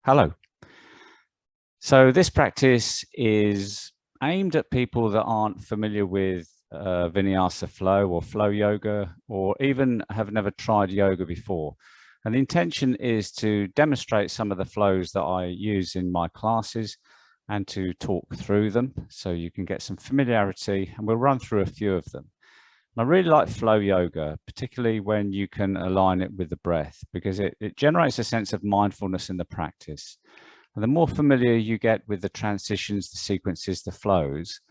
Hello. So this practice is aimed at people that aren't familiar with vinyasa flow or flow yoga, or even have never tried yoga before. And the intention is to demonstrate some of the flows that I use in my classes and to talk through them so you can get some familiarity, and we'll run through a few of them. And I really like flow yoga, particularly when you can align it with the breath, because it generates a sense of mindfulness in the practice. And the more familiar you get with the transitions, the sequences, the flows,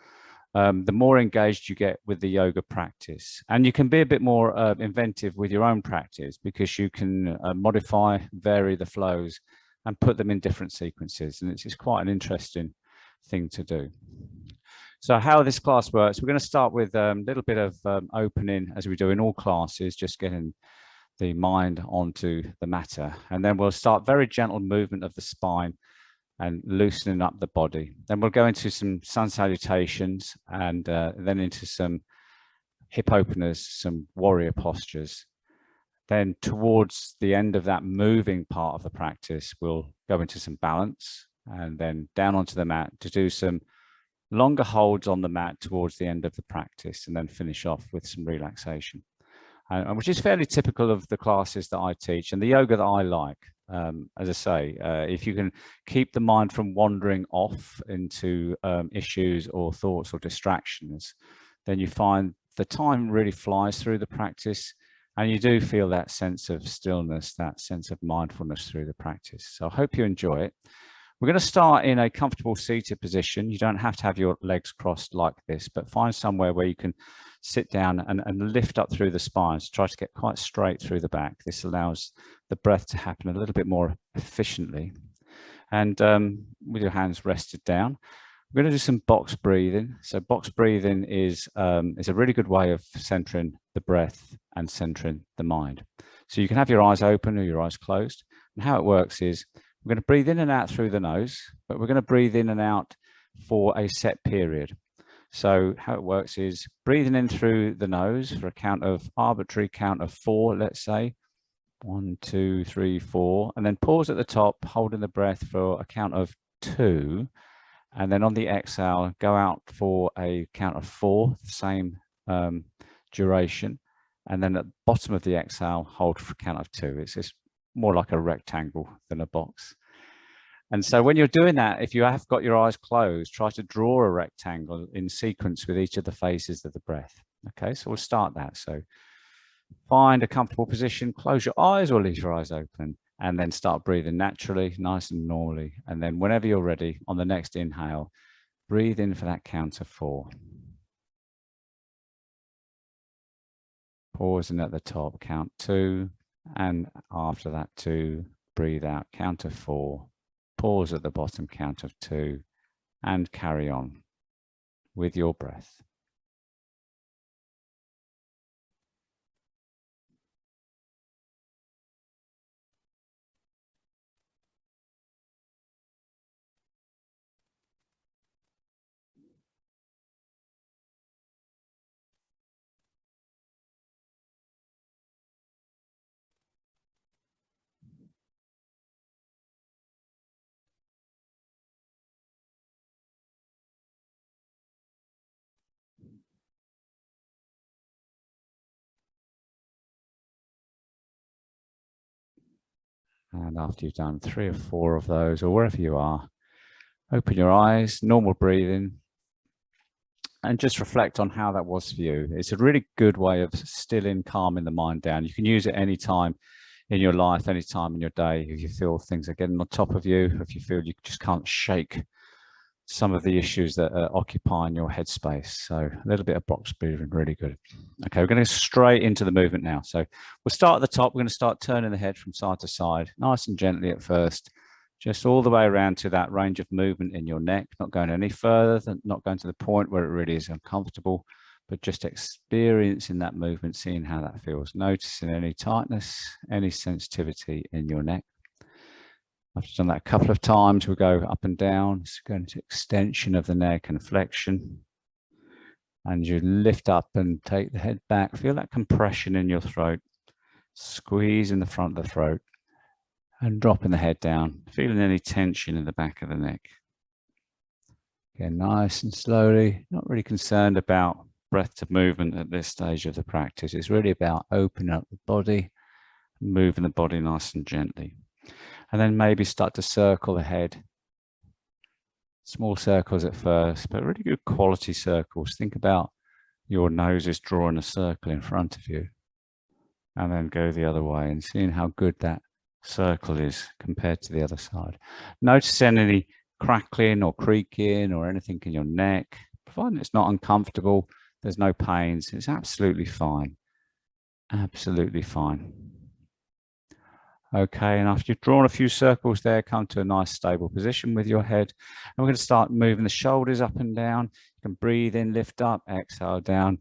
the more engaged you get with the yoga practice. And you can be a bit more inventive with your own practice, because you can modify, vary the flows and put them in different sequences. And it's quite an interesting thing to do. So how this class works, we're going to start with a little bit of opening, as we do in all classes, just getting the mind onto the matter. And then we'll start very gentle movement of the spine and loosening up the body. Then we'll go into some sun salutations, and then into some hip openers, some warrior postures. Then towards the end of that moving part of the practice, we'll go into some balance, and then down onto the mat to do some longer holds on the mat towards the end of the practice, and then finish off with some relaxation. Which is fairly typical of the classes that I teach and the yoga that I like. As I say, if you can keep the mind from wandering off into issues or thoughts or distractions, then you find the time really flies through the practice, and you do feel that sense of stillness, that sense of mindfulness through the practice. So I hope you enjoy it. We're going to start in a comfortable seated position. You don't have to have your legs crossed like this, but find somewhere where you can sit down and lift up through the spine. So try to get quite straight through the back. This allows the breath to happen a little bit more efficiently. And with your hands rested down, we're going to do some box breathing. So box breathing is a really good way of centering the breath and centering the mind. So you can have your eyes open or your eyes closed. And how it works is, we're going to breathe in and out through the nose, but we're going to breathe in and out for a set period. So how it works is breathing in through the nose for a arbitrary count of 4, let's say 1, 2, 3, 4, and then pause at the top, holding the breath for a count of 2, and then on the exhale go out for a count of 4, the same duration, and then at the bottom of the exhale hold for a count of 2. It's more like a rectangle than a box. And so when you're doing that, if you have got your eyes closed, try to draw a rectangle in sequence with each of the phases of the breath. Okay, so we'll start that. So find a comfortable position, close your eyes or leave your eyes open, and then start breathing naturally, nice and normally. And then whenever you're ready, on the next inhale, breathe in for that count of 4. Pausing at the top, count 2. And after that 2, breathe out, count of 4, pause at the bottom, count of 2, and carry on with your breath. And after you've done 3 or 4 of those, or wherever you are, open your eyes, normal breathing, and just reflect on how that was for you. It's a really good way of stilling, calming the mind down. You can use it any time in your life, any time in your day. If you feel things are getting on top of you, if you feel you just can't shake some of the issues that are occupying your headspace. So a little bit of box breathing, really good. Okay, we're going to go straight into the movement now. So we'll start at the top. We're going to start turning the head from side to side, nice and gently at first, just all the way around to that range of movement in your neck, not going any further, not going to the point where it really is uncomfortable, but just experiencing that movement, seeing how that feels, noticing any tightness, any sensitivity in your neck. I've done that a couple of times. We'll go up and down, so going to extension of the neck and flexion. And you lift up and take the head back. Feel that compression in your throat, squeeze in the front of the throat. And dropping the head down, feeling any tension in the back of the neck. Again, nice and slowly, not really concerned about breath to movement at this stage of the practice. It's really about opening up the body, moving the body nice and gently. And then maybe start to circle the head. Small circles at first, but really good quality circles. Think about your nose is drawing a circle in front of you. And then go the other way and seeing how good that circle is compared to the other side. Notice any crackling or creaking or anything in your neck. Providing it's not uncomfortable, there's no pains, it's absolutely fine. Absolutely fine. Okay, and after you've drawn a few circles there, come to a nice stable position with your head. And we're going to start moving the shoulders up and down. You can breathe in, lift up, exhale down.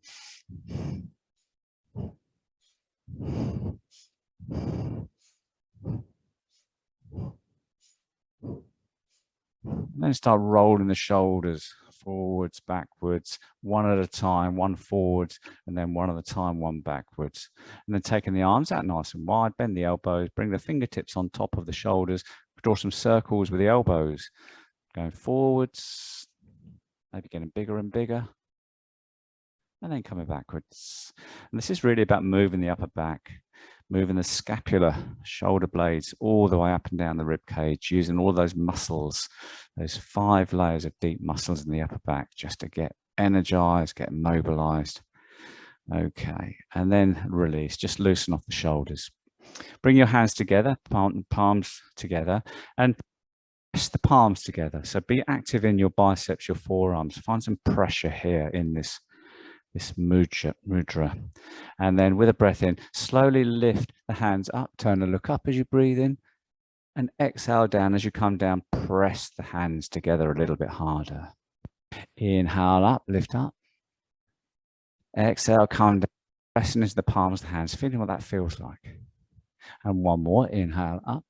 And then start rolling the shoulders forwards, backwards, one at a time, one forwards, and then one at a time, one backwards. And then taking the arms out nice and wide, bend the elbows, bring the fingertips on top of the shoulders, draw some circles with the elbows, going forwards, maybe getting bigger and bigger, and then coming backwards. And this is really about moving the upper back, moving the scapular, shoulder blades all the way up and down the rib cage, using all those muscles, those 5 layers of deep muscles in the upper back, just to get energized, get mobilized. Okay, and then release, just loosen off the shoulders. Bring your hands together, palms together, and press the palms together. So be active in your biceps, your forearms. Find some pressure here in this mudra. And then with a breath in, slowly lift the hands up, turn and look up as you breathe in, and exhale down. As you come down, press the hands together a little bit harder. Inhale up, lift up. Exhale, come down, pressing into the palms of the hands, feeling what that feels like. And one more, inhale up,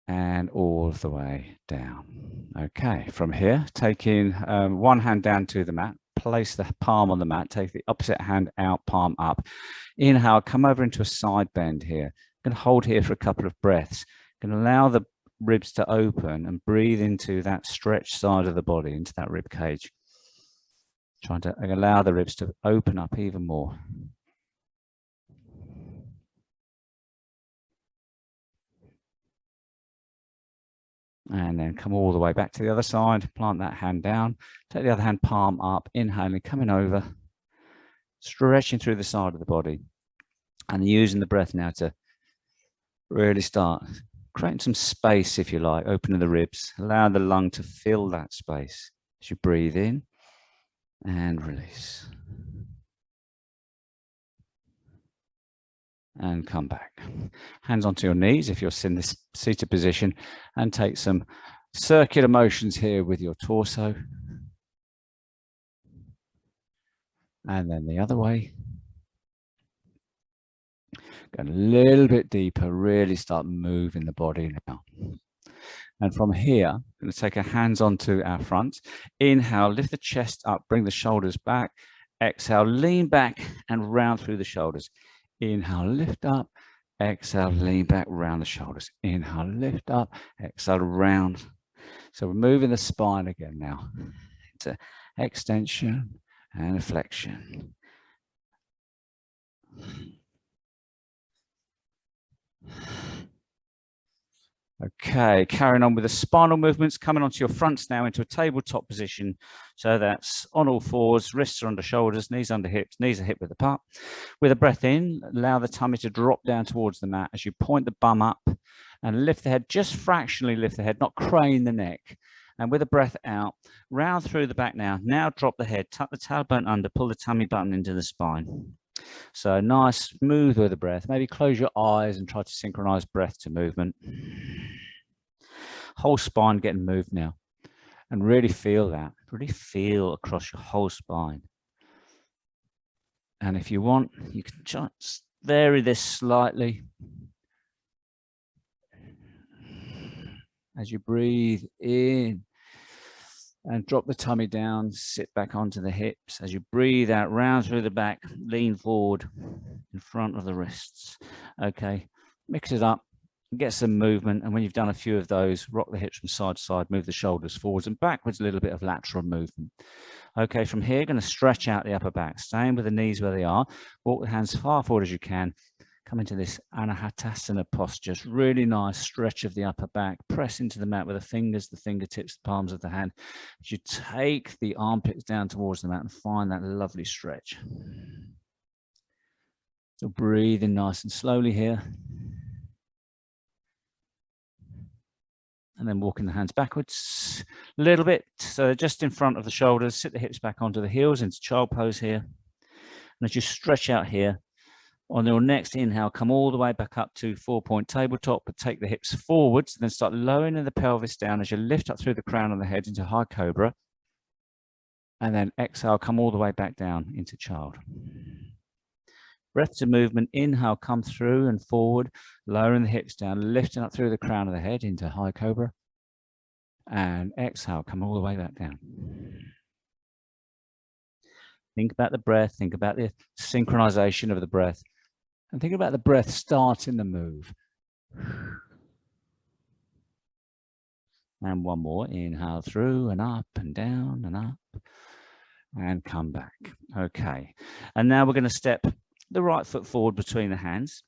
and all the way down. Okay, from here, taking one hand down to the mat, place the palm on the mat, take the opposite hand out, palm up. Inhale, come over into a side bend here. You can hold here for a couple of breaths. You can allow the ribs to open and breathe into that stretched side of the body, into that rib cage. Trying to allow the ribs to open up even more. And then come all the way back to the other side, plant that hand down, take the other hand, palm up, inhaling, coming over, stretching through the side of the body, and using the breath now to really start creating some space, if you like, opening the ribs, allow the lung to fill that space as you breathe in and release. And come back. Hands onto your knees if you're in this seated position, and take some circular motions here with your torso. And then the other way. Go a little bit deeper, really start moving the body now. And from here, I'm going to take our hands onto our front. Inhale, lift the chest up, bring the shoulders back. Exhale, lean back and round through the shoulders. Inhale, lift up. Exhale, lean back, round the shoulders. Inhale, lift up. Exhale, round. So we're moving the spine again now. Into extension and flexion. Okay, carrying on with the spinal movements, coming onto your fronts now into a tabletop position. So that's on all fours, wrists are under shoulders, knees under hips, knees are hip width apart. With a breath in, allow the tummy to drop down towards the mat as you point the bum up and lift the head, just fractionally lift the head, not crane the neck. And with a breath out, round through the back now. Now drop the head, tuck the tailbone under, pull the tummy button into the spine. So nice, smooth with the breath. Maybe close your eyes and try to synchronize breath to movement. Whole spine getting moved now. And really feel that. Really feel across your whole spine. And if you want, you can just vary this slightly. As you breathe in and drop the tummy down, sit back onto the hips. As you breathe out, round through the back, lean forward in front of the wrists. Okay, mix it up. get some movement. And when you've done a few of those, rock the hips from side to side, move the shoulders forwards and backwards, a little bit of lateral movement. Okay, from here, going to stretch out the upper back, staying with the knees where they are. Walk the hands as far forward as you can. Come into this Anahatasana posture. Just really nice stretch of the upper back. Press into the mat with the fingers, the fingertips, the palms of the hand. As you take the armpits down towards the mat and find that lovely stretch. So breathing nice and slowly here. And then walking the hands backwards a little bit. So just in front of the shoulders, sit the hips back onto the heels into child pose here. And as you stretch out here, on your next inhale, come all the way back up to 4-point tabletop, but take the hips forwards, then start lowering the pelvis down as you lift up through the crown of the head into high cobra. And then exhale, come all the way back down into child. Breath to movement, inhale, come through and forward, lowering the hips down, lifting up through the crown of the head into high cobra. And exhale, come all the way back down. Think about the breath, think about the synchronization of the breath, and think about the breath starting the move. And one more, inhale through and up and down and up, and come back. Okay, and now we're going to step the right foot forward between the hands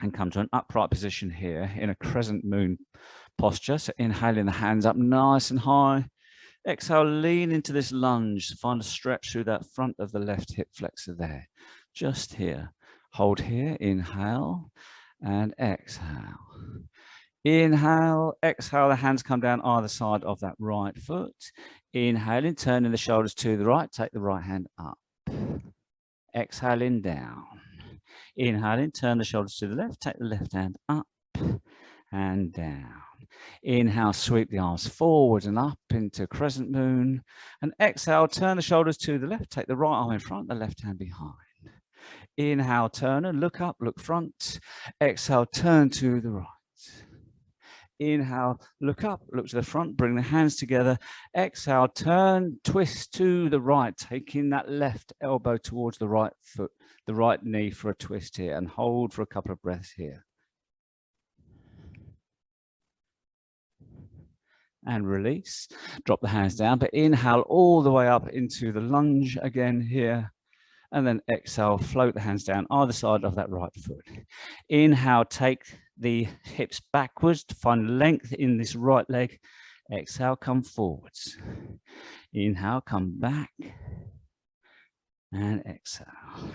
and come to an upright position here in a crescent moon posture. So inhaling the hands up nice and high. Exhale, lean into this lunge. Find a stretch through that front of the left hip flexor there. Just here. Hold here. Inhale and exhale. Inhale, exhale. The hands come down either side of that right foot. Inhaling, turning the shoulders to the right. Take the right hand up. Exhaling down. Inhaling, turn the shoulders to the left. Take the left hand up and down. Inhale, sweep the arms forward and up into crescent moon. And exhale, turn the shoulders to the left. Take the right arm in front, the left hand behind. Inhale, turn and look up, look front. Exhale, turn to the right. Inhale, look up, look to the front, bring the hands together. Exhale, turn, twist to the right, taking that left elbow towards the right foot, the right knee for a twist here, and hold for a couple of breaths here. And release, drop the hands down, but inhale all the way up into the lunge again here. And then exhale, float the hands down either side of that right foot. Inhale, take the hips backwards to find length in this right leg. Exhale, come forwards. Inhale, come back. And exhale.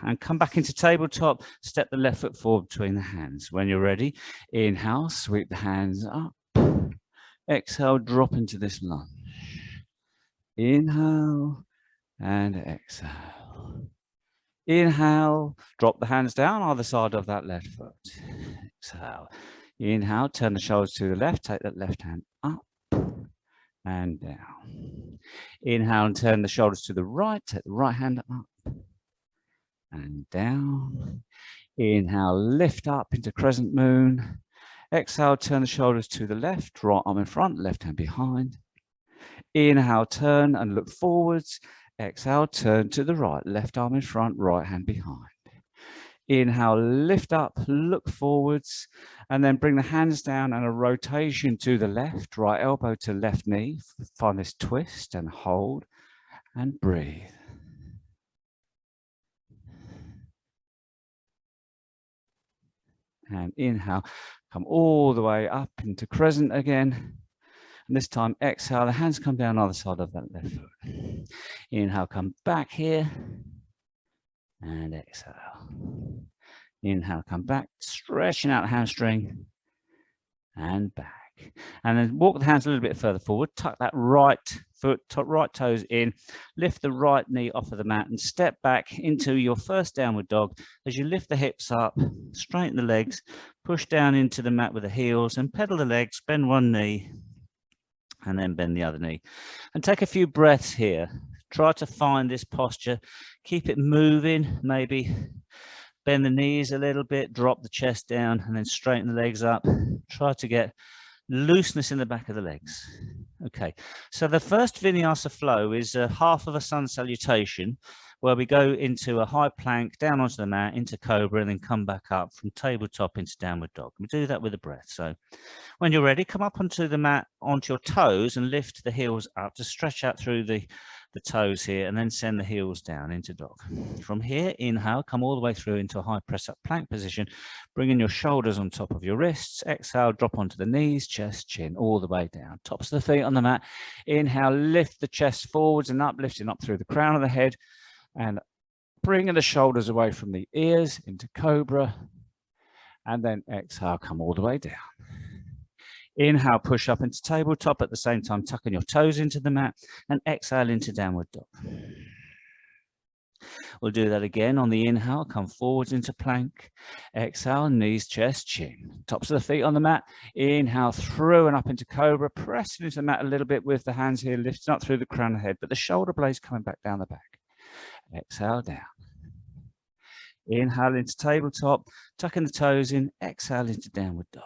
And come back into tabletop. Step the left foot forward between the hands. When you're ready, inhale, sweep the hands up. Exhale, drop into this lunge. Inhale and exhale. Inhale, drop the hands down either side of that left foot. Exhale. Inhale, turn the shoulders to the left, take that left hand up and down. Inhale and turn the shoulders to the right, take the right hand up and down. Inhale, lift up into crescent moon. Exhale, turn the shoulders to the left, right arm in front, left hand behind. Inhale, turn and look forwards. Exhale, turn to the right, left arm in front, right hand behind. Inhale, lift up, look forwards, and then bring the hands down and a rotation to the left, right elbow to left knee. Find this twist and hold and breathe. And inhale, come all the way up into crescent again. And this time, exhale, the hands come down either side of that left foot. Inhale, come back here. And exhale. Inhale, come back, stretching out the hamstring. And back. And then walk the hands a little bit further forward. Tuck that right foot, right toes in. Lift the right knee off of the mat and step back into your first downward dog. As you lift the hips up, straighten the legs, push down into the mat with the heels and pedal the legs, bend one knee and then bend the other knee. And take a few breaths here. Try to find this posture. Keep it moving, maybe bend the knees a little bit, drop the chest down and then straighten the legs up. Try to get looseness in the back of the legs. Okay, so the first vinyasa flow is half of a sun salutation, where we go into a high plank, down onto the mat, into Cobra, and then come back up from tabletop into downward dog. We do that with a breath. So when you're ready, come up onto the mat, onto your toes, and lift the heels up to stretch out through the toes here, and then send the heels down into dog. From here, inhale, come all the way through into a high press up plank position, bringing your shoulders on top of your wrists. Exhale, drop onto the knees, chest, chin, all the way down. Tops of the feet on the mat. Inhale, lift the chest forwards and up, lifting up through the crown of the head, and bringing the shoulders away from the ears into Cobra, and then exhale, come all the way down. Inhale, push up into tabletop, at the same time tucking your toes into the mat, and exhale into downward dog. We'll do that again. On the inhale, come forwards into plank. Exhale, knees, chest, chin. Tops of the feet on the mat. Inhale through and up into Cobra, pressing into the mat a little bit with the hands here, lifting up through the crown of the head, but the shoulder blades coming back down the back. Exhale down. Inhale into tabletop, tucking the toes in. Exhale into downward dog.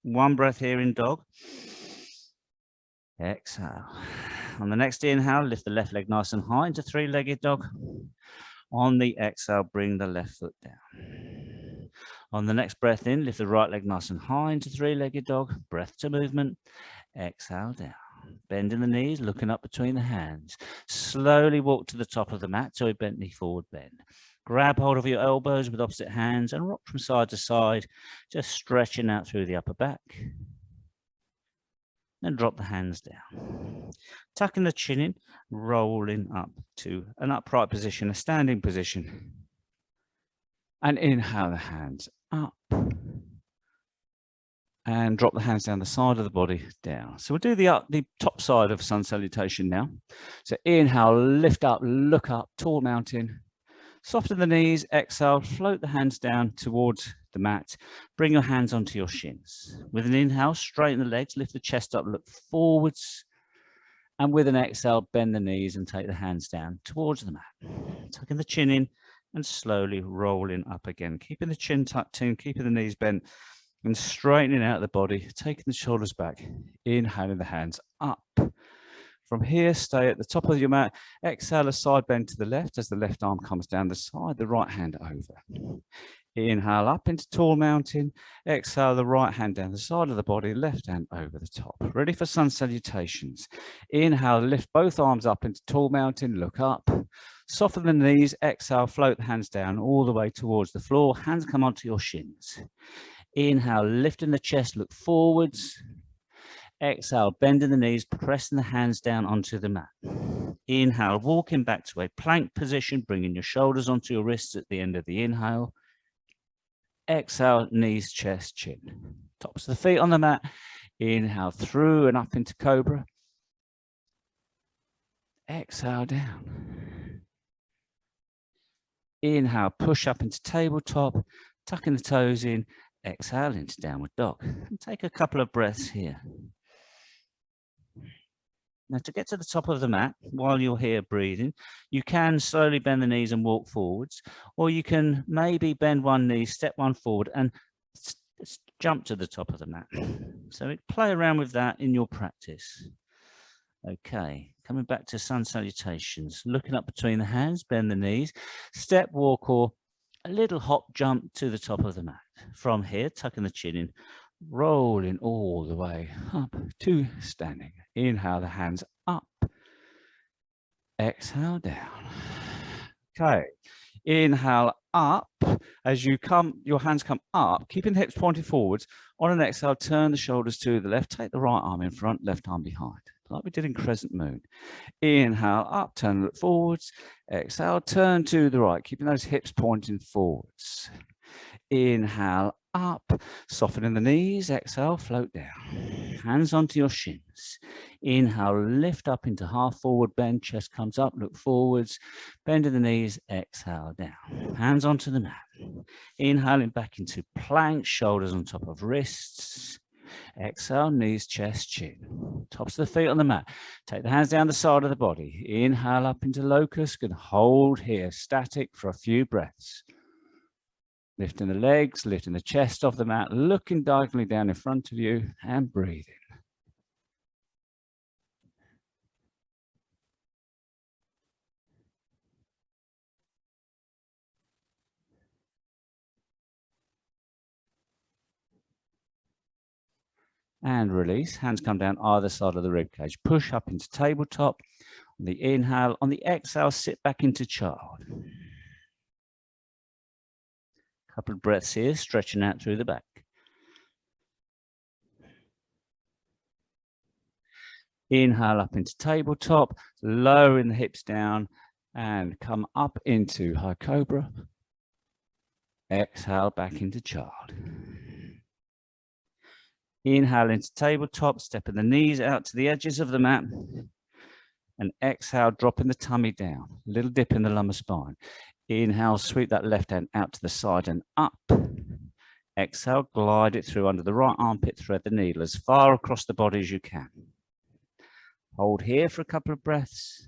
One breath here in dog. Exhale. On the next inhale, lift the left leg nice and high into three-legged dog. On the exhale, bring the left foot down. On the next breath in, lift the right leg nice and high into three-legged dog. Breath to movement. Exhale down. Bending the knees, looking up between the hands. Slowly walk to the top of the mat, so a bent knee forward bend. Grab hold of your elbows with opposite hands and rock from side to side, just stretching out through the upper back. Then drop the hands down. Tucking the chin in, rolling up to an upright position, a standing position. And inhale the hands up. And drop the hands down the side of the body down. So we'll do the top side of sun salutation now. So inhale, lift up, look up, tall mountain. Soften the knees, exhale, float the hands down towards the mat. Bring your hands onto your shins. With an inhale, straighten the legs, lift the chest up, look forwards. And with an exhale, bend the knees and take the hands down towards the mat. Tucking the chin in and slowly rolling up again. Keeping the chin tucked in, keeping the knees bent and straightening out the body, taking the shoulders back, inhaling the hands up. From here, stay at the top of your mat. Exhale, a side bend to the left as the left arm comes down the side, the right hand over. Inhale up into tall mountain. Exhale, the right hand down the side of the body, left hand over the top. Ready for sun salutations. Inhale, lift both arms up into tall mountain, look up. Soften the knees. Exhale, float the hands down all the way towards the floor. Hands come onto your shins. Inhale, lifting the chest, look forwards. Exhale, bending the knees, pressing the hands down onto the mat. Inhale, walking back to a plank position, bringing your shoulders onto your wrists at the end of the inhale. Exhale, knees, chest, chin. Tops of the feet on the mat. Inhale through and up into Cobra. Exhale down. Inhale, push up into tabletop, tucking the toes in. Exhale into downward dog. And take a couple of breaths here. Now, to get to the top of the mat, while you're here breathing, you can slowly bend the knees and walk forwards, or you can maybe bend one knee, step one forward, and jump to the top of the mat. So play around with that in your practice. Okay, coming back to sun salutations, looking up between the hands, bend the knees, step, walk, or a little hop jump to the top of the mat. From here, tucking the chin in, rolling all the way up to standing. Inhale the hands up. Exhale down. Okay. Inhale up. As you come, your hands come up, keeping the hips pointed forwards. On an exhale, turn the shoulders to the left. Take the right arm in front, left arm behind, like we did in Crescent Moon. Inhale up, turn look forwards. Exhale, turn to the right, keeping those hips pointing forwards. Inhale up, softening the knees. Exhale, float down. Hands onto your shins. Inhale, lift up into half forward bend. Chest comes up, look forwards. Bending the knees. Exhale down. Hands onto the mat. Inhaling back into plank, shoulders on top of wrists. Exhale, knees, chest, chin. Tops of the feet on the mat. Take the hands down the side of the body. Inhale up into locust and hold here, static for a few breaths. Lifting the legs, lifting the chest off the mat, looking diagonally down in front of you and breathing. and release. Hands come down either side of the rib cage. Push up into tabletop. On the inhale, on the exhale, sit back into child. Couple of breaths here, stretching out through the back. Inhale up into tabletop, lowering the hips down and come up into high cobra. Exhale back into child. Inhale into tabletop, stepping the knees out to the edges of the mat. And exhale, dropping the tummy down. A little dip in the lumbar spine. Inhale, sweep that left hand out to the side and up. Exhale, glide it through under the right armpit, thread the needle as far across the body as you can. Hold here for a couple of breaths.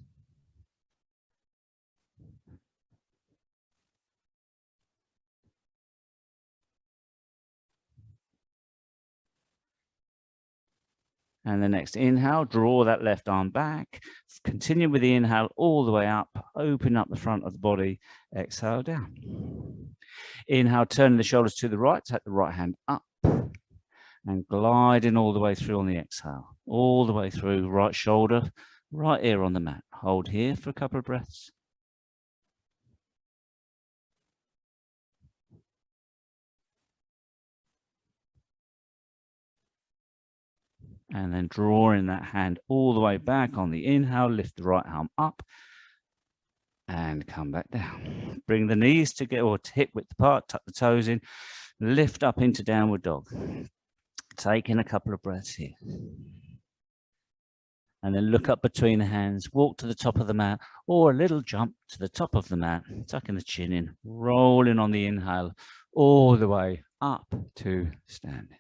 And the next inhale, draw that left arm back. Continue with the inhale all the way up. Open up the front of the body. Exhale down. Inhale, turning the shoulders to the right. Take the right hand up. And gliding all the way through on the exhale. All the way through, right shoulder, right ear on the mat. Hold here for a couple of breaths. And then drawing that hand all the way back on the inhale, lift the right arm up and come back down. Bring the knees together or hip width apart, tuck the toes in, lift up into downward dog. Take in a couple of breaths here. And then look up between the hands, walk to the top of the mat or a little jump to the top of the mat, tucking the chin in, rolling on the inhale all the way up to standing.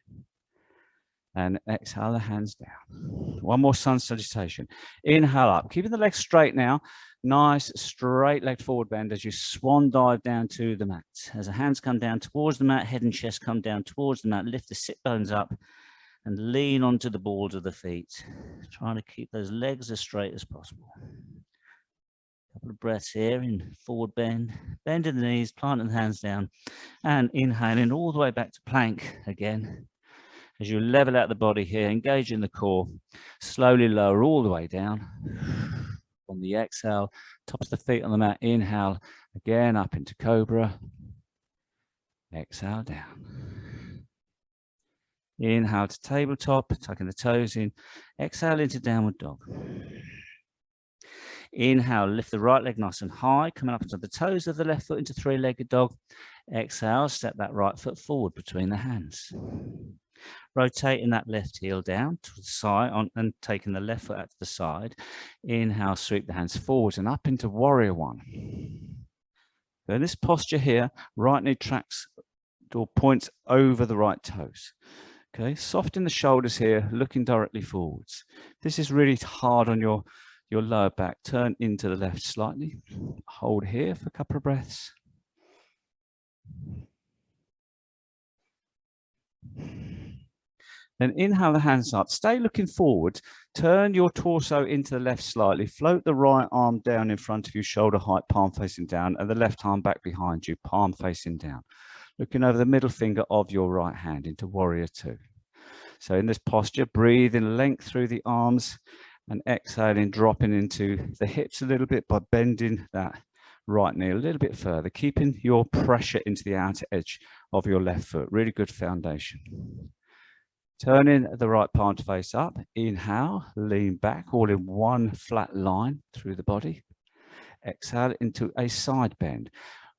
And exhale the hands down. One more sun salutation. Inhale up, keeping the legs straight now. Nice straight leg forward bend as you swan dive down to the mat. As the hands come down towards the mat, head and chest come down towards the mat. Lift the sit bones up and lean onto the balls of the feet. Trying to keep those legs as straight as possible. Couple of breaths here in forward bend. Bending the knees, planting the hands down and inhaling all the way back to plank again. As you level out the body here, engage in the core, slowly lower all the way down. On the exhale, tops of the feet on the mat, inhale, again up into Cobra. Exhale down. Inhale to tabletop, tucking the toes in. Exhale into downward dog. Inhale, lift the right leg nice and high, coming up onto the toes of the left foot into three-legged dog. Exhale, step that right foot forward between the hands. Rotating that left heel down to the side and taking the left foot out to the side. Inhale, sweep the hands forward and up into warrior one. So in this posture here, right knee tracks or points over the right toes. Okay, soften the shoulders here, looking directly forwards. This is really hard on your lower back. Turn into the left slightly. Hold here for a couple of breaths. Then inhale the hands up. Stay looking forward. Turn your torso into the left slightly. Float the right arm down in front of you, shoulder height, palm facing down, and the left arm back behind you, palm facing down. Looking over the middle finger of your right hand into warrior two. So in this posture, breathe in length through the arms and exhaling, dropping into the hips a little bit by bending that right knee a little bit further, keeping your pressure into the outer edge of your left foot. Really good foundation. Turning the right palm to face up. Inhale, lean back, all in one flat line through the body. Exhale into a side bend.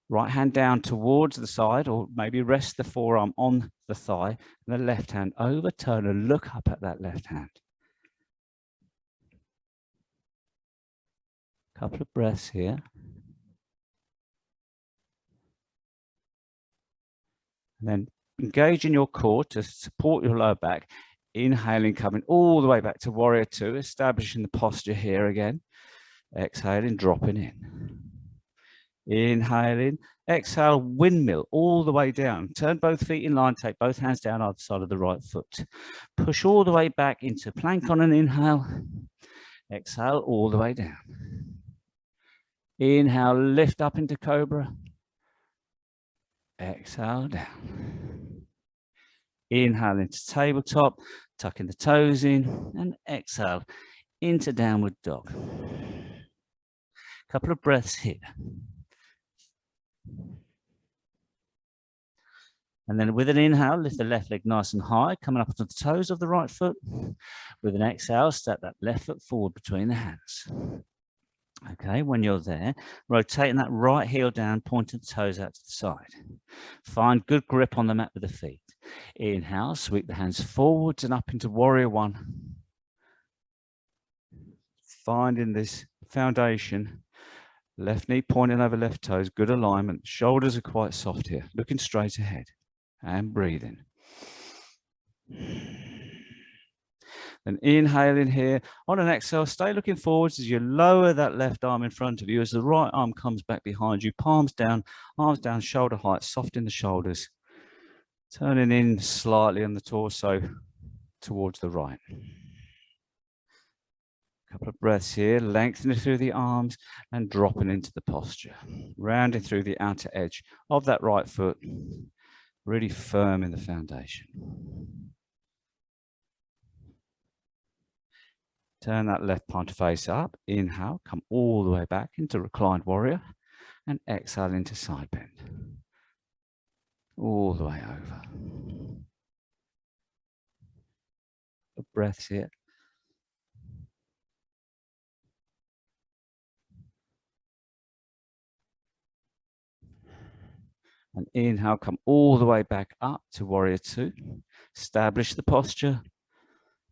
Right hand down towards the side, or maybe rest the forearm on the thigh, and the left hand over, turn and look up at that left hand. Couple of breaths here. And then engage in your core to support your lower back. Inhaling, coming all the way back to warrior two, establishing the posture here again. Exhaling, dropping in. Inhaling, exhale, windmill all the way down. Turn both feet in line, take both hands down either side of the right foot. Push all the way back into plank on an inhale. Exhale all the way down. Inhale, lift up into Cobra. Exhale down. Inhale into tabletop. tucking the toes in, and exhale into downward dog. Couple of breaths here. And then with an inhale, lift the left leg nice and high, coming up onto the toes of the right foot. With an exhale, step that left foot forward between the hands. Okay, when you're there, rotating that right heel down, pointing the toes out to the side. Find good grip on the mat with the feet. Inhale, sweep the hands forwards and up into warrior one. Finding this foundation, left knee pointing over left toes, good alignment. Shoulders are quite soft here, looking straight ahead and breathing. Then inhale in here. On an exhale, stay looking forwards as you lower that left arm in front of you as the right arm comes back behind you. Palms down, arms down, shoulder height, soft in the shoulders. Turning in slightly on the torso towards the right. Couple of breaths here, lengthening through the arms and dropping into the posture. Rounding through the outer edge of that right foot. Really firm in the foundation. Turn that left palm to face up. Inhale, come all the way back into reclined warrior. And exhale into side bend. All the way over. A breath here. And inhale, come all the way back up to warrior two. Establish the posture.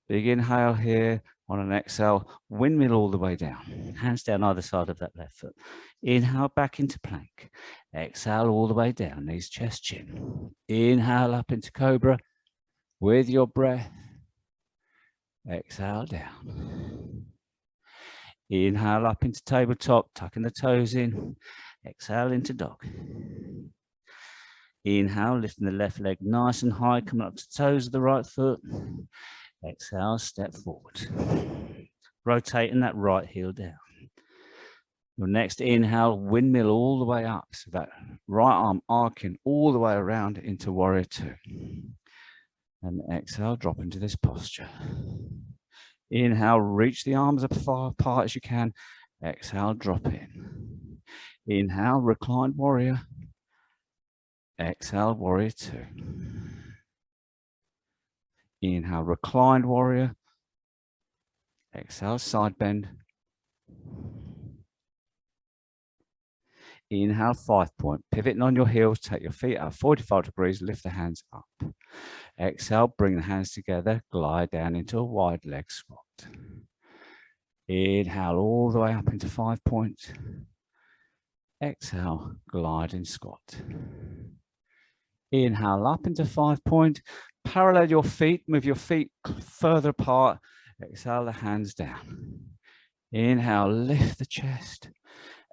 Big inhale here. On an exhale, windmill all the way down. Hands down either side of that left foot. Inhale back into plank. Exhale all the way down, knees, chest, chin. Inhale up into Cobra with your breath. Exhale down. Inhale up into tabletop, tucking the toes in. Exhale into dog. Inhale, lifting the left leg nice and high, coming up to the toes of the right foot. Exhale, step forward. Rotating that right heel down. Your next inhale, windmill all the way up. So that right arm arcing all the way around into warrior two. And exhale, drop into this posture. Inhale, reach the arms as far apart as you can. Exhale, drop in. Inhale, reclined warrior. Exhale, warrior two. Inhale, reclined warrior. Exhale, side bend. Inhale, 5 point. Pivoting on your heels, take your feet out 45 degrees, lift the hands up. Exhale, bring the hands together, glide down into a wide leg squat. Inhale all the way up into 5 points. Exhale, glide and squat. Inhale up into 5 point. Parallel your feet, move your feet further apart. Exhale the hands down. Inhale, lift the chest.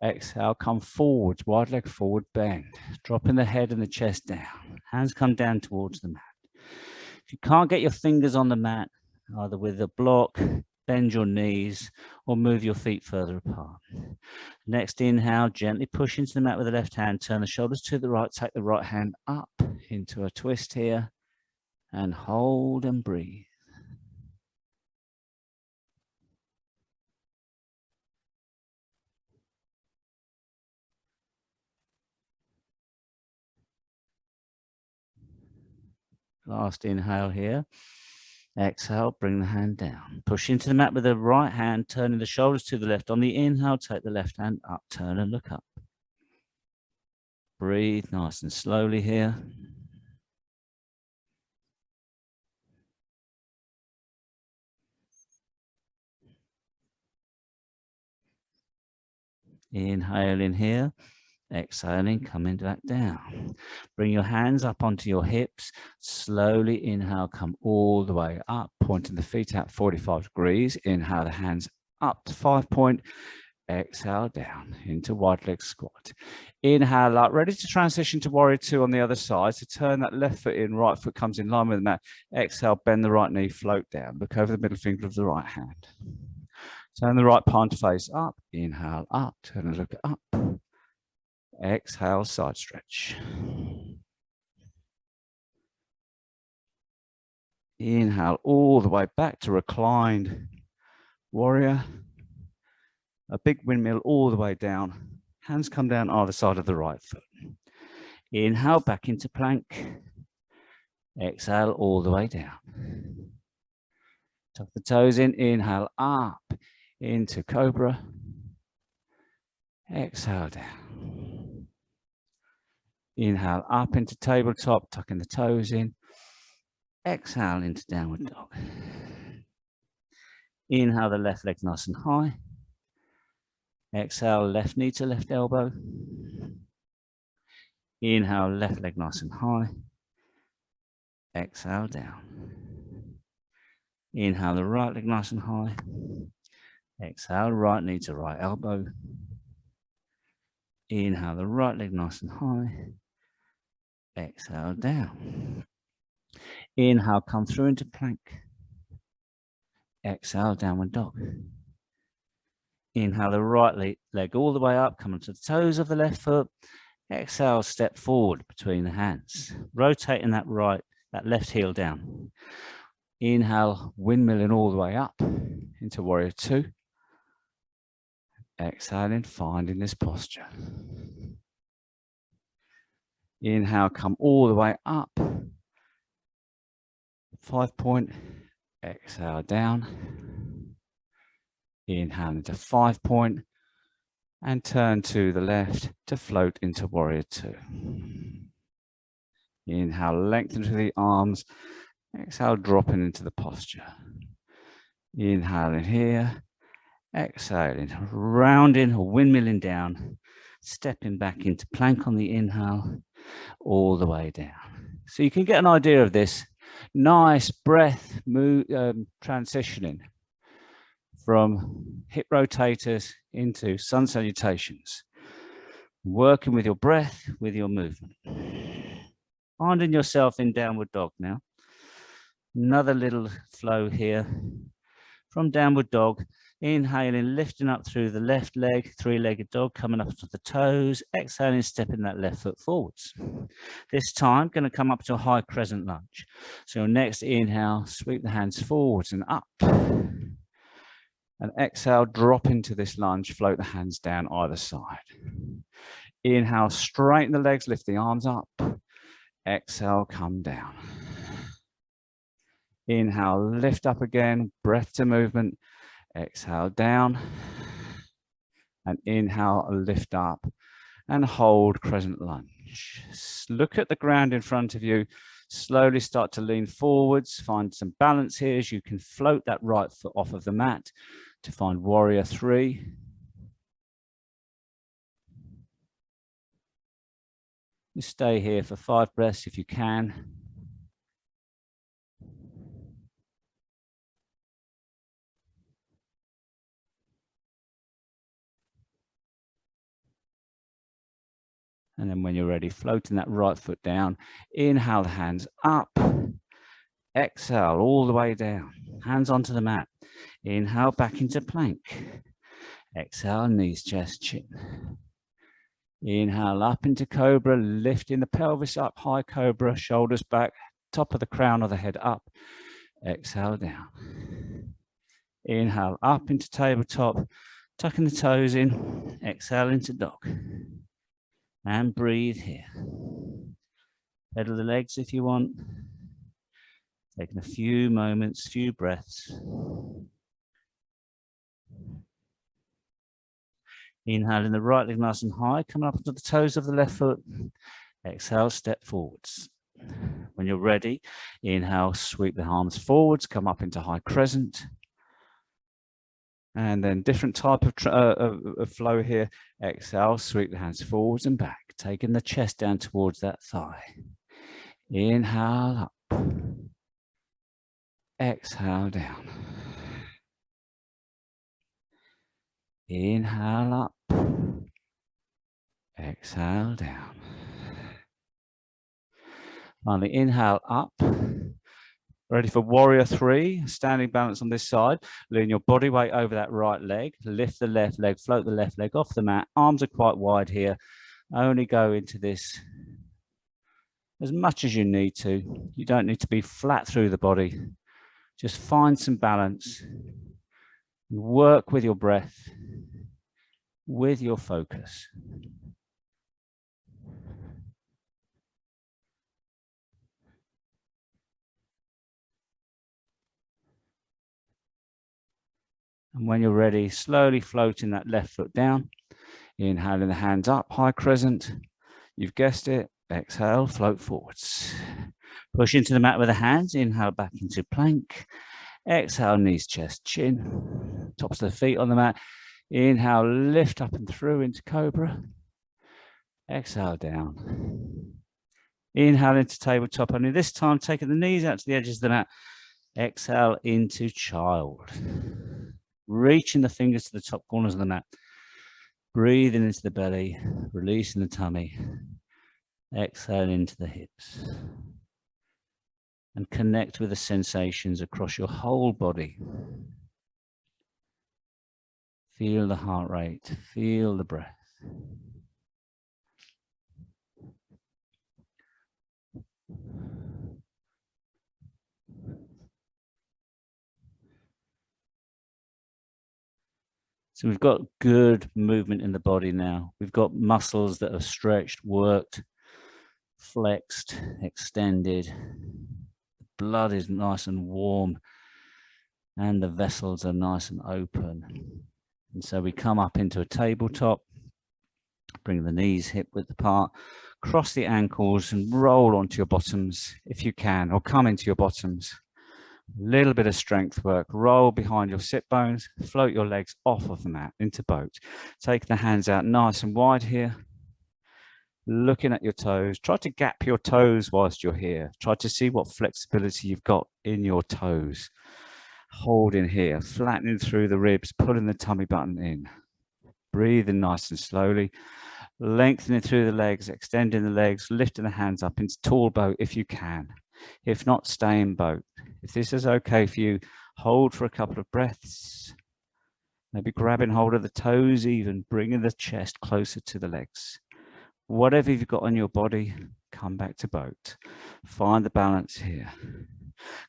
Exhale, come forwards, wide leg forward, bend. Dropping the head and the chest down. Hands come down towards the mat. If you can't get your fingers on the mat, either with a block, bend your knees, or move your feet further apart. Next inhale, gently push into the mat with the left hand, turn the shoulders to the right, take the right hand up into a twist here, and hold and breathe. Last inhale here. Exhale, bring the hand down. Push into the mat with the right hand, turning the shoulders to the left. On the inhale, take the left hand up, turn and look up. Breathe nice and slowly here. Inhale in here. Exhaling, coming back down. Bring your hands up onto your hips. Slowly inhale, come all the way up, pointing the feet out 45 degrees. Inhale the hands up to 5 point. Exhale down into wide leg squat. Inhale up, ready to transition to warrior two on the other side. So turn that left foot in, right foot comes in line with the mat. Exhale, bend the right knee, float down. Look over the middle finger of the right hand. Turn the right palm to face up. Inhale up, turn and look up. Exhale, side stretch. Inhale all the way back to reclined warrior. A big windmill all the way down. Hands come down either side of the right foot. Inhale back into plank. Exhale all the way down. Tuck the toes in. Inhale up into Cobra. Exhale down. Inhale up into tabletop, tucking the toes in. Exhale into downward dog. Inhale the left leg nice and high. Exhale left knee to left elbow. Inhale left leg nice and high. Exhale down. Inhale the right leg nice and high. Exhale right knee to right elbow. Inhale the right leg nice and high. Exhale down. Inhale, come through into plank. Exhale, downward dog. Inhale the right leg all the way up, come onto the toes of the left foot. Exhale, step forward between the hands, rotating that left heel down. Inhale, windmilling all the way up into warrior two. Exhaling, finding this posture. Inhale, come all the way up. 5 point. Exhale down. Inhale into 5 point. And turn to the left to float into warrior two. Inhale, lengthen through the arms. Exhale, dropping into the posture. Inhaling here. Exhaling, rounding or windmilling down. Stepping back into plank on the inhale. All the way down. So you can get an idea of this. Nice breath transitioning from hip rotators into sun salutations. Working with your breath, with your movement. Finding yourself in downward dog now. Another little flow here from downward dog. Inhaling, lifting up through the left leg, three-legged dog, coming up to the toes. Exhaling, stepping that left foot forwards. This time, going to come up to a high crescent lunge. So your next inhale, sweep the hands forwards and up. And exhale, drop into this lunge, float the hands down either side. Inhale, straighten the legs, lift the arms up. Exhale, come down. Inhale, lift up again, breath to movement. Exhale down. And inhale, lift up and hold crescent lunge. Look at the ground in front of you. Slowly start to lean forwards. Find some balance here as you can float that right foot off of the mat to find warrior three. You stay here for 5 breaths if you can. And then when you're ready, floating that right foot down. Inhale the hands up. Exhale all the way down. Hands onto the mat. Inhale back into plank. Exhale, knees, chest, chin. Inhale up into Cobra, lifting the pelvis up, high Cobra, shoulders back, top of the crown of the head up. Exhale down. Inhale up into tabletop, tucking the toes in. Exhale into dog. And breathe here. Pedal the legs if you want. Taking a few moments, few breaths. Inhaling the right leg nice and high, coming up onto the toes of the left foot. Exhale, step forwards. When you're ready, inhale, sweep the arms forwards, come up into high crescent. And then different type of flow here. Exhale, sweep the hands forwards and back, taking the chest down towards that thigh. Inhale up. Exhale down. Inhale up. Exhale down. Finally, inhale up. Ready for warrior three, standing balance on this side. Lean your body weight over that right leg. Lift the left leg, float the left leg off the mat. Arms are quite wide here. Only go into this as much as you need to. You don't need to be flat through the body. Just find some balance. Work with your breath, with your focus. And when you're ready, slowly floating that left foot down. Inhaling the hands up, high crescent. You've guessed it. Exhale, float forwards. Push into the mat with the hands. Inhale back into plank. Exhale, knees, chest, chin. Tops of the feet on the mat. Inhale, lift up and through into Cobra. Exhale, down. Inhale into tabletop. Only this time, taking the knees out to the edges of the mat. Exhale into child. Reaching the fingers to the top corners of the mat. Breathing into the belly, releasing the tummy. Exhale into the hips. And connect with the sensations across your whole body. Feel the heart rate, feel the breath. So we've got good movement in the body now. We've got muscles that are stretched, worked, flexed, extended. The blood is nice and warm and the vessels are nice and open. And so we come up into a tabletop, bring the knees hip width apart, cross the ankles and roll onto your bottoms if you can, or come into your bottoms. A little bit of strength work. Roll behind your sit bones, float your legs off of the mat into boat. Take the hands out nice and wide here. Looking at your toes. Try to gap your toes whilst you're here. Try to see what flexibility you've got in your toes. Holding here, flattening through the ribs, pulling the tummy button in. Breathing nice and slowly. Lengthening through the legs, extending the legs, lifting the hands up into tall boat if you can. If not, stay in boat. If this is okay for you, hold for a couple of breaths. Maybe grabbing hold of the toes even, bringing the chest closer to the legs. Whatever you've got on your body, come back to boat. Find the balance here.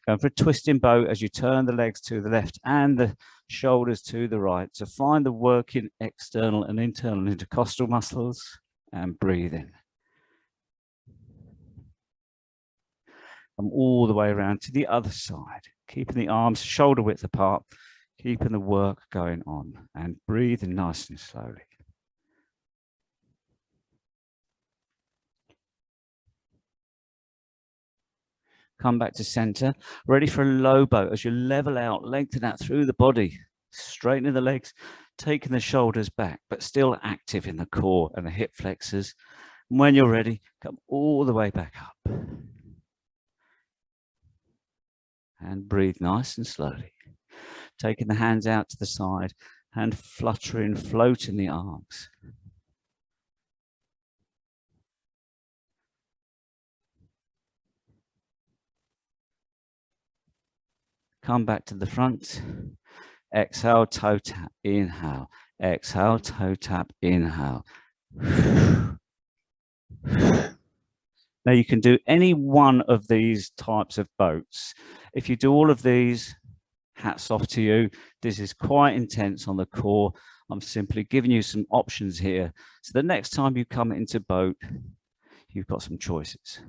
Going for a twisting boat as you turn the legs to the left and the shoulders to the right. So find the working external and internal intercostal muscles and breathe in. Come all the way around to the other side, keeping the arms shoulder width apart, keeping the work going on and breathing nice and slowly. Come back to center, ready for a low boat as you level out, lengthen out through the body, straightening the legs, taking the shoulders back, but still active in the core and the hip flexors. And when you're ready, come all the way back up. And breathe nice and slowly. Taking the hands out to the side and fluttering, floating the arms. Come back to the front. Exhale, toe tap, inhale. Exhale, toe tap, inhale. Now you can do any one of these types of boats. If you do all of these, hats off to you. This is quite intense on the core. I'm simply giving you some options here. So the next time you come into boat, you've got some choices.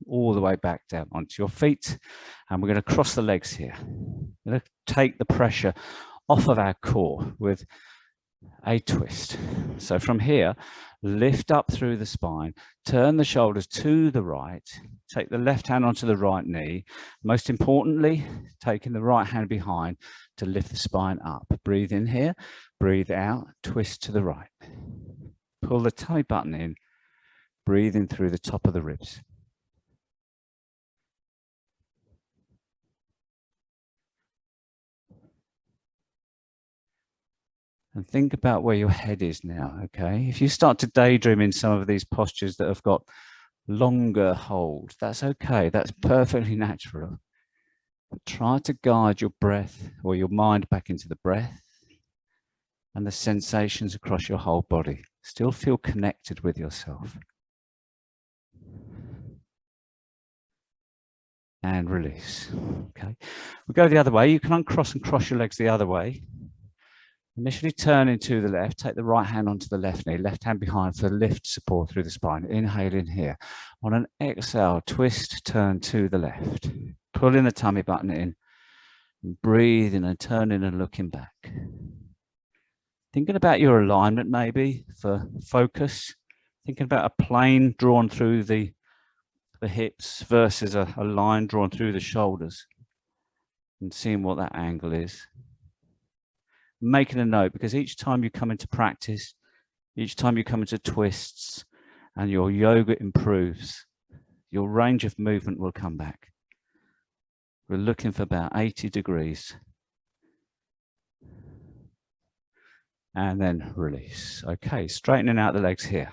All the way back down onto your feet. And we're going to cross the legs here. We're going to take the pressure off of our core with a twist. So from here, lift up through the spine, turn the shoulders to the right, take the left hand onto the right knee. Most importantly, taking the right hand behind to lift the spine up. Breathe in here, breathe out, twist to the right. Pull the tummy button in, breathe in through the top of the ribs. And think about where your head is now, okay? If you start to daydream in some of these postures that have got longer hold, that's okay. That's perfectly natural. But try to guide your breath or your mind back into the breath and the sensations across your whole body. Still feel connected with yourself. and release. Okay, we go the other way. You can uncross and cross your legs the other way. Initially turn into the left, take the right hand onto the left knee, left hand behind for lift support through the spine. Inhale in here. On an exhale, twist, turn to the left. Pulling the tummy button in, and breathing and turning and looking back. Thinking about your alignment maybe for focus. Thinking about a plane drawn through the hips versus a line drawn through the shoulders. And seeing what that angle is. Making a note, because each time you come into practice, each time you come into twists and your yoga improves, your range of movement will come back. We're looking for about 80 degrees. And then release. Okay, straightening out the legs here.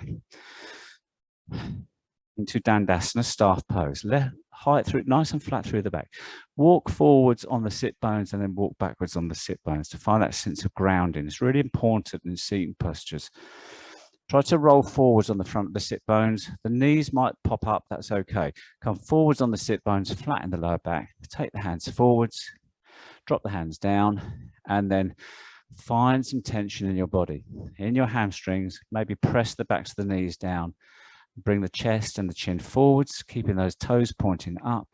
Into Dandasana, staff pose. Height through, nice and flat through the back. Walk forwards on the sit bones and then walk backwards on the sit bones to find that sense of grounding. It's really important in seating postures. Try to roll forwards on the front of the sit bones. The knees might pop up, that's okay. Come forwards on the sit bones, flatten the lower back. Take the hands forwards, drop the hands down, and then find some tension in your body. In your hamstrings, maybe press the backs of the knees down. Bring the chest and the chin forwards, keeping those toes pointing up.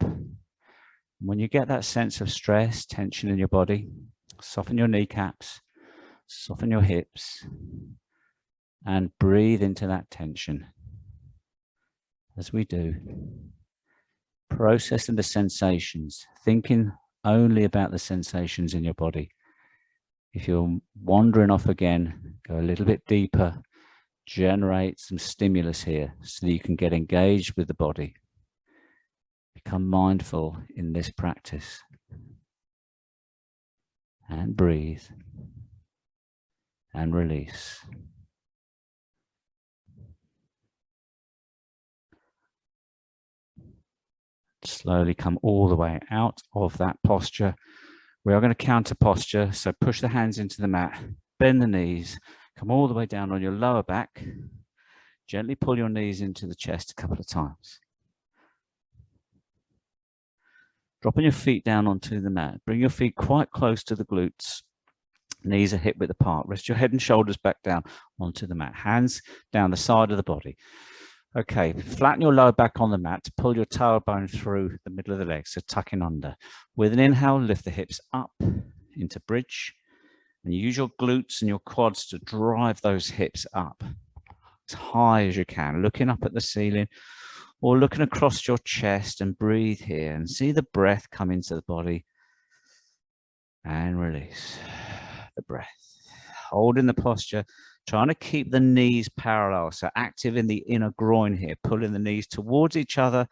When you get that sense of stress, tension in your body, soften your kneecaps, soften your hips, and breathe into that tension. As we do, processing the sensations, thinking only about the sensations in your body. If you're wandering off again, go a little bit deeper. Generate some stimulus here so that you can get engaged with the body. Become mindful in this practice. And breathe. And release. Slowly come all the way out of that posture. We are going to counter posture, so push the hands into the mat, bend the knees, come all the way down on your lower back. Gently pull your knees into the chest a couple of times. Dropping your feet down onto the mat. Bring your feet quite close to the glutes. Knees are hip width apart. Rest your head and shoulders back down onto the mat. Hands down the side of the body. Okay, flatten your lower back on the mat to pull your tailbone through the middle of the leg, so tucking under. With an inhale, lift the hips up into bridge. And use your glutes and your quads to drive those hips up as high as you can, looking up at the ceiling or looking across your chest, and breathe here and see the breath come into the body and release the breath. Holding the posture, trying to keep the knees parallel, so active in the inner groin here, pulling the knees towards each other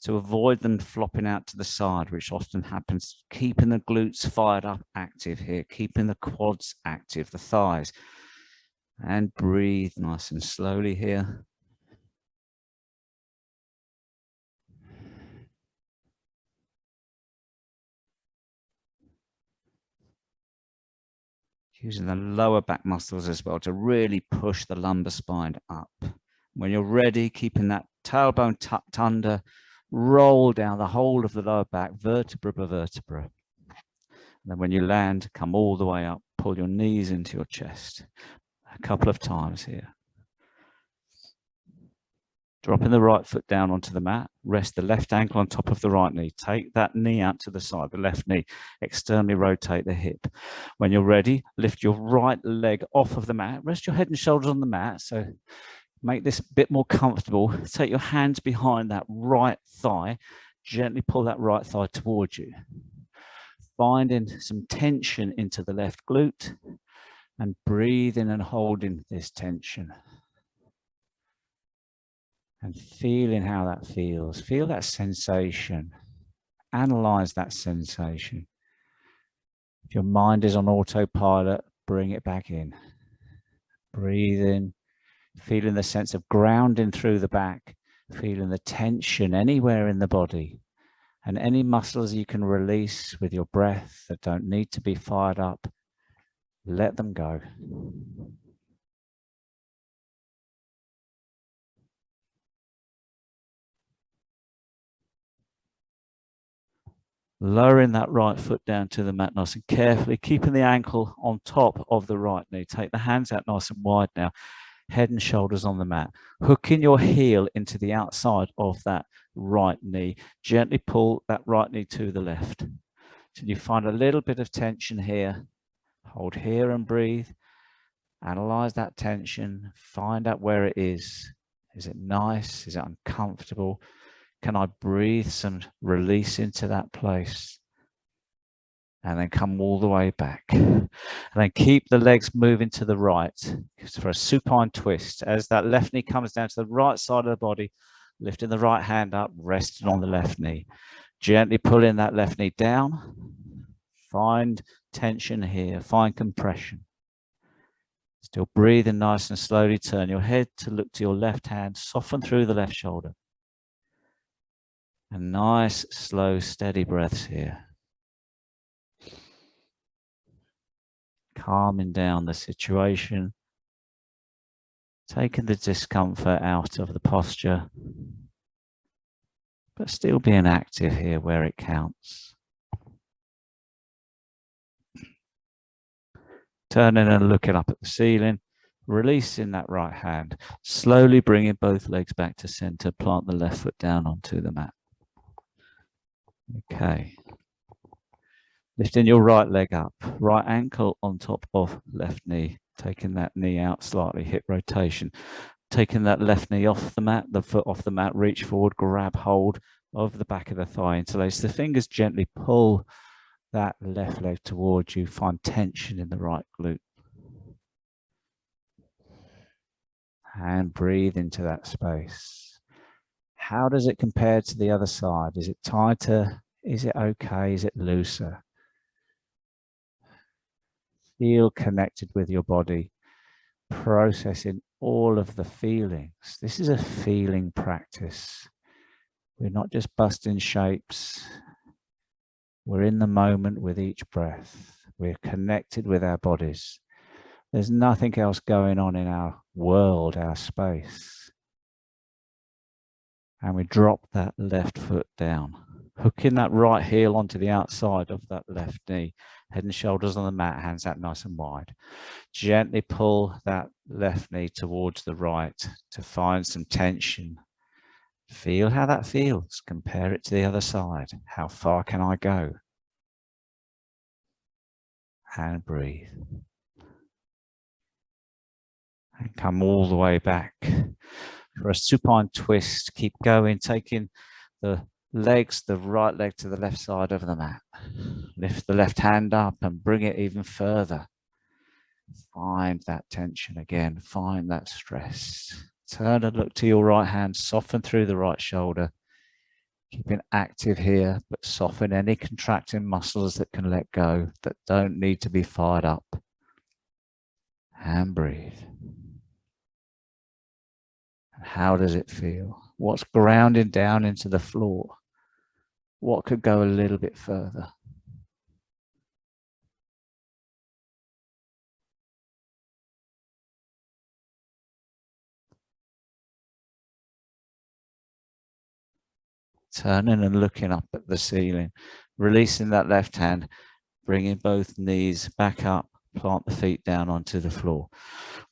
to avoid them flopping out to the side, which often happens. Keeping the glutes fired up, active here, keeping the quads active, the thighs. And breathe nice and slowly here. Using the lower back muscles as well to really push the lumbar spine up. When you're ready, keeping that tailbone tucked under, roll down the whole of the lower back, vertebra by vertebra. And then when you land, come all the way up, pull your knees into your chest. A couple of times here. Dropping the right foot down onto the mat, rest the left ankle on top of the right knee. Take that knee out to the side, the left knee, externally rotate the hip. When you're ready, lift your right leg off of the mat, rest your head and shoulders on the mat, so make this a bit more comfortable. Take your hands behind that right thigh, gently pull that right thigh towards you. Finding some tension into the left glute and breathing and holding this tension. And feeling how that feels. Feel that sensation. Analyze that sensation. If your mind is on autopilot, bring it back in. Breathe in. Feeling the sense of grounding through the back. Feeling the tension anywhere in the body. And any muscles you can release with your breath that don't need to be fired up, let them go. Lowering that right foot down to the mat nice and carefully, keeping the ankle on top of the right knee. Take the hands out nice and wide now, head and shoulders on the mat. Hooking your heel into the outside of that right knee. Gently pull that right knee to the left. Till you find a little bit of tension here. Hold here and breathe. Analyze that tension. Find out where it is. Is it nice? Is it uncomfortable? Can I breathe some release into that place? And then come all the way back. And then keep the legs moving to the right for a supine twist. As that left knee comes down to the right side of the body, lifting the right hand up, resting on the left knee. Gently pulling that left knee down. Find tension here. Find compression. Still breathing nice and slowly. Turn your head to look to your left hand. Soften through the left shoulder. And nice, slow, steady breaths here. Calming down the situation. Taking the discomfort out of the posture. But still being active here where it counts. Turning and looking up at the ceiling. Releasing that right hand. Slowly bringing both legs back to center. Plant the left foot down onto the mat. Okay. Lifting your right leg up. Right ankle on top of left knee. Taking that knee out slightly. Hip rotation. Taking that left knee off the mat. The foot off the mat. Reach forward. Grab hold of the back of the thigh. Interlace the fingers. Gently pull that left leg towards you. Find tension in the right glute. And breathe into that space. How does it compare to the other side? Is it tighter? Is it okay? Is it looser? Feel connected with your body, processing all of the feelings. This is a feeling practice. We're not just busting shapes. We're in the moment with each breath. We're connected with our bodies. There's nothing else going on in our world, our space. And we drop that left foot down, hooking that right heel onto the outside of that left knee. Head and shoulders on the mat, hands out nice and wide. Gently pull that left knee towards the right to find some tension. Feel how that feels. Compare it to the other side. How far can I go? And breathe. And come all the way back. For a supine twist, keep going, taking the legs, the right leg to the left side of the mat. Lift the left hand up and bring it even further. Find that tension again, find that stress. Turn and look to your right hand, soften through the right shoulder. Keeping active here, but soften any contracting muscles that can let go, that don't need to be fired up. And breathe. How does it feel? What's grounding down into the floor? What could go a little bit further? Turning and looking up at the ceiling, releasing that left hand, bringing both knees back up, plant the feet down onto the floor.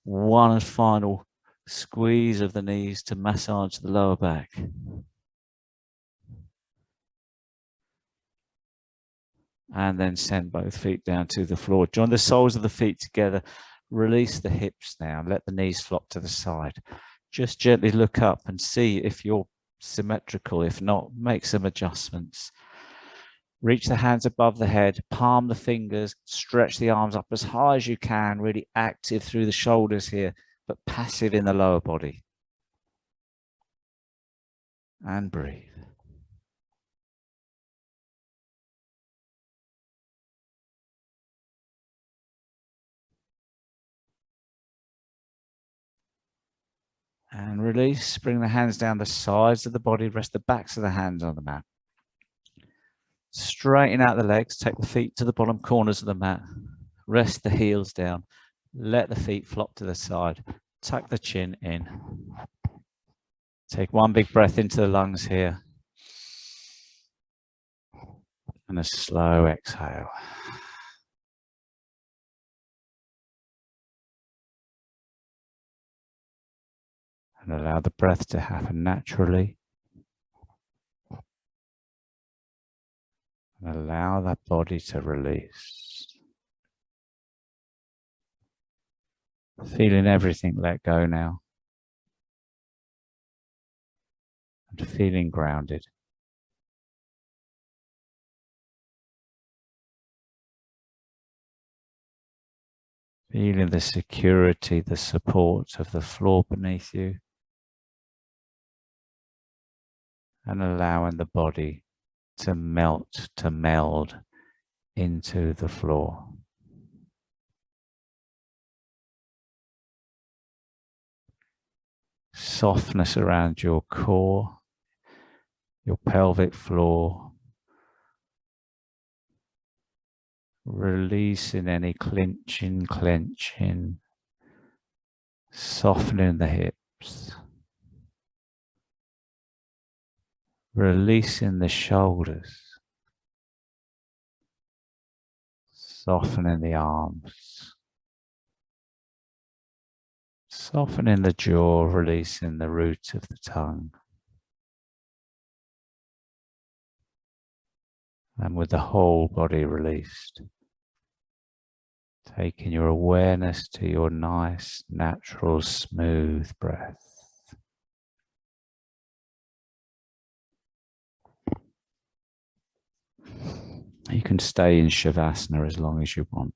One final squeeze of the knees to massage the lower back. And then send both feet down to the floor. Join the soles of the feet together. Release the hips now. Let the knees flop to the side. Just gently look up and see if you're symmetrical. If not, make some adjustments. Reach the hands above the head. Palm the fingers. Stretch the arms up as high as you can. Really active through the shoulders here, but passive in the lower body. And breathe. And release. Bring the hands down the sides of the body. Rest the backs of the hands on the mat. Straighten out the legs. Take the feet to the bottom corners of the mat. Rest the heels down. Let the feet flop to the side. Tuck the chin in. Take one big breath into the lungs here. And a slow exhale. And allow the breath to happen naturally. And allow that body to release. Feeling everything let go now. And feeling grounded. Feeling the security, the support of the floor beneath you. And allowing the body to melt, to meld into the floor. Softness around your core, your pelvic floor. Releasing any clenching. Softening the hips. Releasing the shoulders. Softening the arms. Softening the jaw, releasing the root of the tongue. And with the whole body released, taking your awareness to your nice, natural, smooth breath. You can stay in Shavasana as long as you want.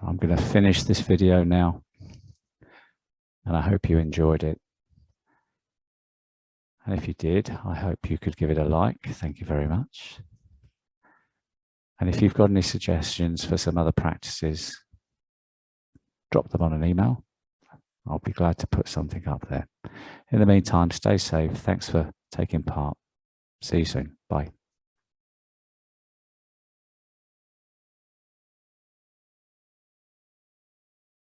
I'm going to finish this video now, and I hope you enjoyed it. And if you did, I hope you could give it a like. Thank you very much. And if you've got any suggestions for some other practices, drop them on an email. I'll be glad to put something up there. In the meantime, stay safe. Thanks for taking part. See you soon. Bye.